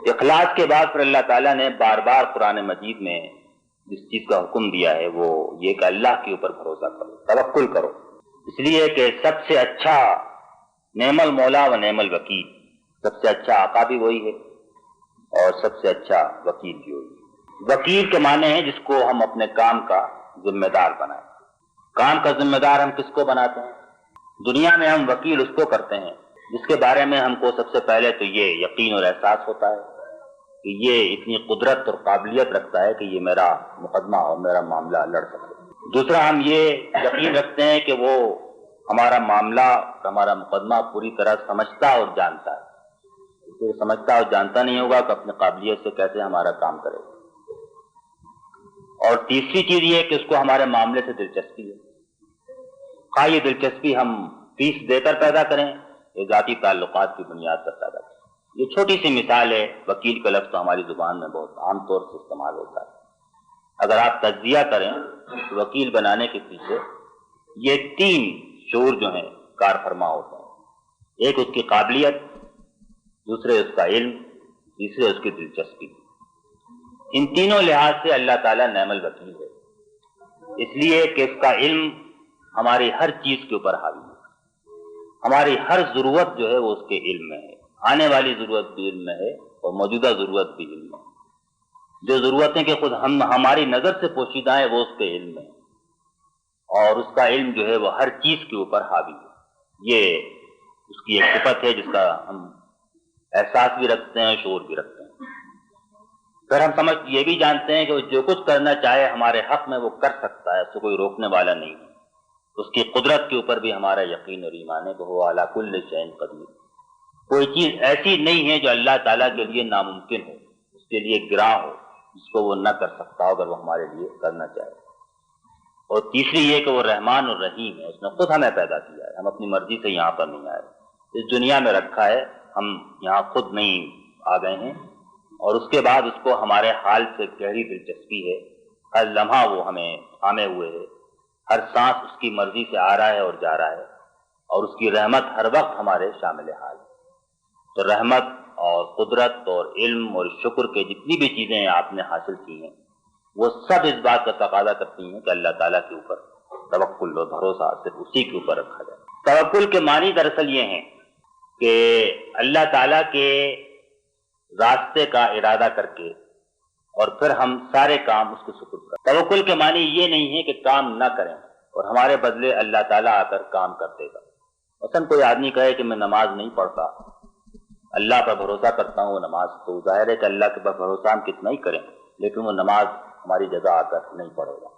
اخلاص کے بعد پھر اللہ تعالیٰ نے بار بار قرآن مجید میں جس چیز کا حکم دیا ہے وہ یہ کہ اللہ کے اوپر بھروسہ کرو، توکل کرو، اس لیے کہ سب سے اچھا نعم المولا و نعم الوکیل، سب سے اچھا آقا بھی وہی ہے اور سب سے اچھا وکیل بھی وہی ہے۔ وکیل کے معنی ہے جس کو ہم اپنے کام کا ذمہ دار بنائیں۔ کام کا ذمہ دار ہم کس کو بناتے ہیں؟ دنیا میں ہم وکیل اس کو کرتے ہیں جس کے بارے میں ہم کو سب سے پہلے تو یہ یقین اور احساس ہوتا ہے کہ یہ اتنی قدرت اور قابلیت رکھتا ہے کہ یہ میرا مقدمہ اور میرا معاملہ لڑ سکے۔ دوسرا، ہم یہ یقین رکھتے ہیں کہ وہ ہمارا معاملہ، ہمارا مقدمہ پوری طرح سمجھتا اور جانتا ہے۔ اسے سمجھتا اور جانتا نہیں ہوگا کہ اپنی قابلیت سے کیسے ہمارا کام کرے گا۔ اور تیسری چیز یہ کہ اس کو ہمارے معاملے سے دلچسپی ہے، خواہ یہ دلچسپی ہم فیس دے کر پیدا کریں یا ذاتی تعلقات کی بنیاد پر پیدا کریں۔ یہ چھوٹی سی مثال ہے، وکیل کا لفظ تو ہماری زبان میں بہت عام طور سے استعمال ہوتا ہے۔ اگر آپ تجزیہ کریں تو وکیل بنانے کے پیچھے یہ تین شعور جو ہیں کار فرما ہوتے ہیں۔ ایک اس کی قابلیت، دوسرے اس کا علم، تیسرے اس کی دلچسپی۔ ان تینوں لحاظ سے اللہ تعالیٰ نعم الوکیل ہے، اس لیے کہ اس کا علم ہماری ہر چیز کے اوپر حاوی ہے، ہماری ہر ضرورت جو ہے وہ اس کے علم میں ہے، آنے والی ضرورت بھی علم میں ہے اور موجودہ ضرورت بھی علم میں ہے۔ جو ضرورتیں کہ خود ہماری نظر سے پوشیدہ ہیں وہ اس کے علم میں ہے، اور اس کا علم جو ہے وہ ہر چیز کے اوپر حاوی ہے۔ یہ اس کی ایک صفت ہے جس کا ہم احساس بھی رکھتے ہیں، شعور بھی رکھتے ہیں۔ پھر ہم یہ بھی جانتے ہیں کہ وہ جو کچھ کرنا چاہے ہمارے حق میں وہ کر سکتا ہے، اس سے کوئی روکنے والا نہیں ہے۔ اس کی قدرت کے اوپر بھی ہمارا یقین اور ایمان ہے کہ وہ علی کل شیء قدیر۔ کوئی چیز ایسی نہیں ہے جو اللہ تعالیٰ کے لیے ناممکن ہو، اس کے لیے گراں ہو، جس کو وہ نہ کر سکتا ہو اگر وہ ہمارے لیے کرنا چاہے۔ اور تیسری یہ کہ وہ رحمان اور رحیم ہے، اس نے خود ہمیں پیدا کیا ہے، ہم اپنی مرضی سے یہاں پر نہیں آئے، اس دنیا میں رکھا ہے، ہم یہاں خود نہیں آ گئے ہیں، اور اس کے بعد اس کو ہمارے حال سے گہری دلچسپی ہے، ہر لمحہ وہ ہمیں تھامے ہوئے ہے، ہر سانس اس کی مرضی سے آ رہا ہے اور جا رہا ہے، اور اس کی رحمت ہر وقت ہمارے شامل حال ہے۔ تو رحمت اور قدرت اور علم اور شکر کے جتنی بھی چیزیں آپ نے حاصل کی ہیں وہ سب اس بات کا تقاضا کرتی ہیں کہ اللہ تعالیٰ کے اوپر توکل اور بھروسہ صرف اسی کے اوپر رکھا جائے۔ توکل کے معنی دراصل یہ ہیں کہ اللہ تعالیٰ کے راستے کا ارادہ کر کے اور پھر ہم سارے کام اس کو سپرد کریں۔ توکل کے معنی یہ نہیں ہے کہ کام نہ کریں اور ہمارے بدلے اللہ تعالیٰ آ کر کام کر دے گا۔ مثلا کوئی آدمی کہے کہ میں نماز نہیں پڑھتا، اللہ پر بھروسہ کرتا ہوں، وہ نماز، تو ظاہر ہے کہ اللہ کے پر بھروسہ ہم کتنا ہی کریں لیکن وہ نماز ہماری جگہ آ کر نہیں پڑھے گا۔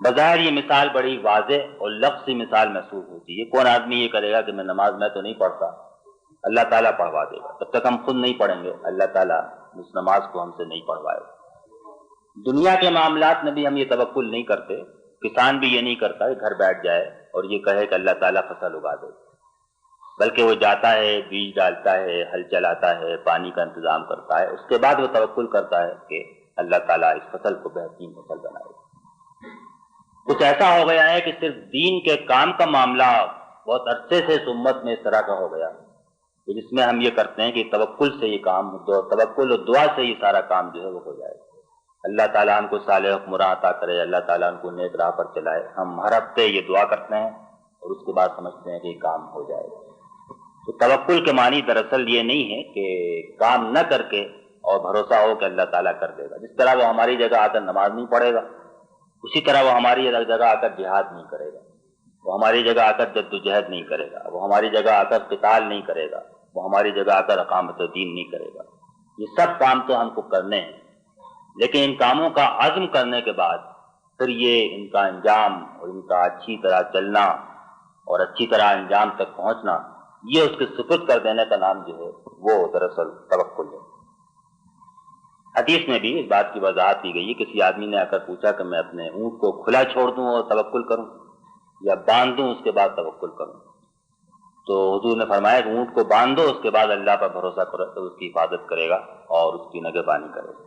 بظاہر یہ مثال بڑی واضح اور لفظی مثال محسوس ہوتی ہے۔ کون آدمی یہ کرے گا کہ میں نماز میں تو نہیں پڑھتا، اللہ تعالیٰ پڑھوا دے گا؟ جب تک ہم خود نہیں پڑھیں گے اللہ تعالیٰ اس نماز کو ہم سے نہیں پڑھوائے گا۔ دنیا کے معاملات میں بھی ہم یہ توکل نہیں کرتے، کسان بھی یہ نہیں کرتا کہ گھر بیٹھ جائے اور یہ کہے کہ اللہ تعالیٰ فصل اگا دے، بلکہ وہ جاتا ہے، بیج ڈالتا ہے، ہل چلاتا ہے، پانی کا انتظام کرتا ہے، اس کے بعد وہ توکل کرتا ہے کہ اللہ تعالیٰ اس فصل کو بہترین فصل بنائے گا۔ کچھ ایسا ہو گیا ہے کہ صرف دین کے کام کا معاملہ بہت عرصے سے اس امت میں اس طرح کا ہو گیا کہ جس میں ہم یہ کرتے ہیں کہ توکل سے یہ کام، توکل اور دعا سے یہ سارا کام جو ہے وہ ہو جائے۔ اللہ تعالیٰ ہم کو صالح حکمراں عطا کرے، اللہ تعالیٰ ہم کو نیک راہ پر چلائے، ہم ہر ہفتے یہ دعا کرتے ہیں اور اس کے بعد سمجھتے ہیں کہ یہ کام ہو جائے گا۔ تو توکل کے معنی دراصل یہ نہیں ہے کہ کام نہ کر کے اور بھروسہ ہو کہ اللہ تعالیٰ کر دے گا۔ جس طرح وہ ہماری جگہ آ کر نماز نہیں پڑھے گا، اسی طرح وہ ہماری جگہ آ کر جہاد نہیں کرے گا، وہ ہماری جگہ آ کر جد و جہد نہیں کرے گا، وہ ہماری جگہ آ کر قتال نہیں کرے گا، وہ ہماری جگہ آ کر اقامت دین نہیں کرے گا۔ یہ سب کام تو ہم کو کرنے ہیں، لیکن ان کاموں کا عزم کرنے کے بعد پھر یہ ان کا انجام اور ان کا اچھی طرح چلنا اور اچھی طرح انجام تک پہنچنا، یہ اس کے سپرد کر دینے کا نام جو ہے وہ دراصل توکل ہے۔ حدیث میں بھی اس بات کی وضاحت کی گئی ہے۔ کسی آدمی نے آ کر پوچھا کہ میں اپنے اونٹ کو کھلا چھوڑ دوں اور توکل کروں یا باندھ دوں اس کے بعد توکل کروں؟ تو حضور نے فرمایا کہ اونٹ کو باندھ دو، اس کے بعد اللہ پر بھروسہ کرو تو اس کی حفاظت کرے گا اور اس کی نگہبانی کرے گا۔